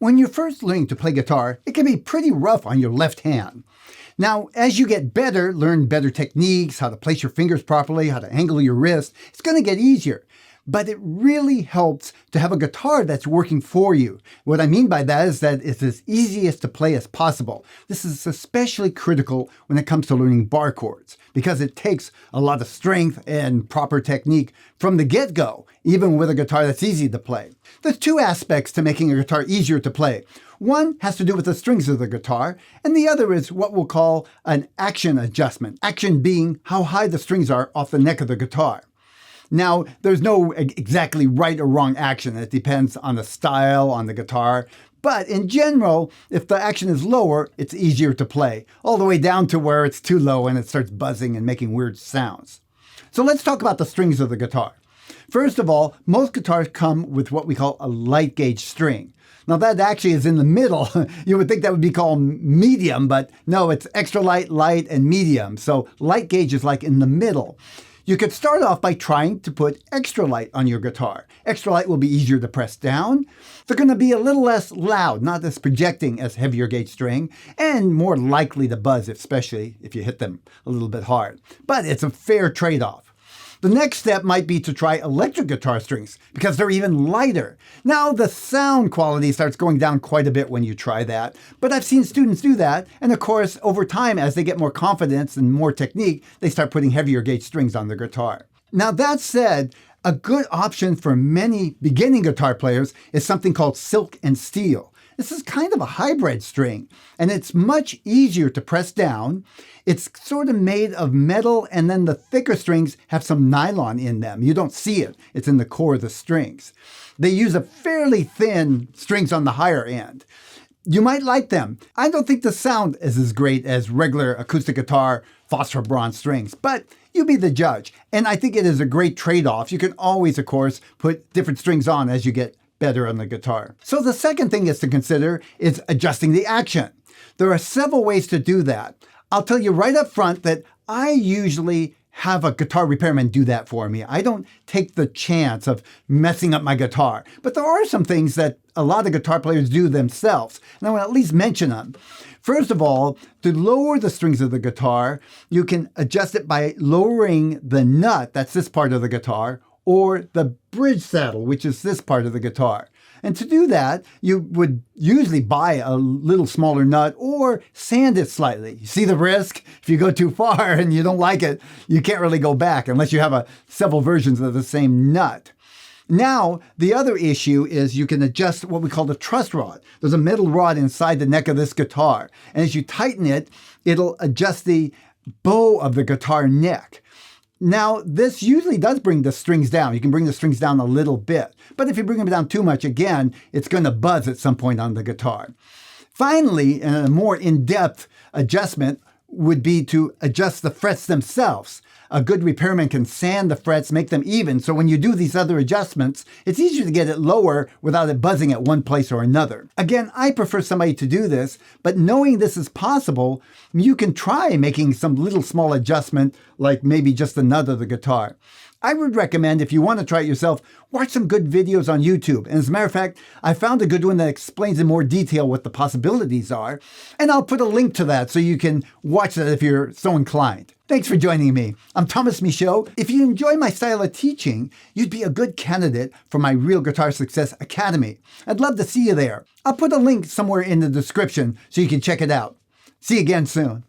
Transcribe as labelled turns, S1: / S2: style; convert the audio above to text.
S1: When you're first learning to play guitar, it can be pretty rough on your left hand. Now, as you get better, learn better techniques, how to place your fingers properly, how to angle your wrist, it's going to get easier. But it really helps to have a guitar that's working for you. What I mean by that is that it's as easiest to play as possible. This is especially critical when it comes to learning bar chords, because it takes a lot of strength and proper technique from the get-go, even with a guitar that's easy to play. There's two aspects to making a guitar easier to play. One has to do with the strings of the guitar, and the other is what we'll call an action adjustment. Action being how high the strings are off the neck of the guitar. Now, there's no exactly right or wrong action. It depends on the style, on the guitar. But in general, if the action is lower, it's easier to play, all the way down to where it's too low and it starts buzzing and making weird sounds. So let's talk about the strings of the guitar. First of all, most guitars come with what we call a light gauge string. Now that actually is in the middle. You would think that would be called medium, but no, it's extra light, light, and medium. So light gauge is like in the middle. You could start off by trying to put extra light on your guitar. Extra light will be easier to press down. They're going to be a little less loud, not as projecting as heavier gauge string, and more likely to buzz, especially if you hit them a little bit hard. But it's a fair trade-off. The next step might be to try electric guitar strings, because they're even lighter. Now, the sound quality starts going down quite a bit when you try that, but I've seen students do that, and of course, over time, as they get more confidence and more technique, they start putting heavier gauge strings on their guitar. Now, that said, a good option for many beginning guitar players is something called silk and steel. This is kind of a hybrid string, and it's much easier to press down. It's sort of made of metal, and then the thicker strings have some nylon in them. You don't see it. It's in the core of the strings. They use a fairly thin strings on the higher end. You might like them. I don't think the sound is as great as regular acoustic guitar phosphor bronze strings, but you be the judge. And I think it is a great trade-off. You can always, of course, put different strings on as you get better on the guitar. So the second thing is to consider is adjusting the action. There are several ways to do that. I'll tell you right up front that I usually have a guitar repairman do that for me. I don't take the chance of messing up my guitar. But there are some things that a lot of guitar players do themselves, and I want to at least mention them. First of all, to lower the strings of the guitar, you can adjust it by lowering the nut, that's this part of the guitar, or the bridge saddle, which is this part of the guitar. And to do that, you would usually buy a little smaller nut or sand it slightly. You see the risk? If you go too far and you don't like it, you can't really go back unless you have several versions of the same nut. Now, the other issue is you can adjust what we call the truss rod. There's a metal rod inside the neck of this guitar. And as you tighten it, it'll adjust the bow of the guitar neck. Now, this usually does bring the strings down. You can bring the strings down a little bit. But if you bring them down too much, again, it's going to buzz at some point on the guitar. Finally, a more in-depth adjustment would be to adjust the frets themselves. A good repairman can sand the frets, make them even, so when you do these other adjustments, it's easier to get it lower without it buzzing at one place or another. Again, I prefer somebody to do this, but knowing this is possible, you can try making some little small adjustment, like maybe just the nut of the guitar. I would recommend, if you want to try it yourself, watch some good videos on YouTube. And as a matter of fact, I found a good one that explains in more detail what the possibilities are. And I'll put a link to that so you can watch that if you're so inclined. Thanks for joining me. I'm Tomas Michaud. If you enjoy my style of teaching, you'd be a good candidate for my Real Guitar Success Academy. I'd love to see you there. I'll put a link somewhere in the description so you can check it out. See you again soon.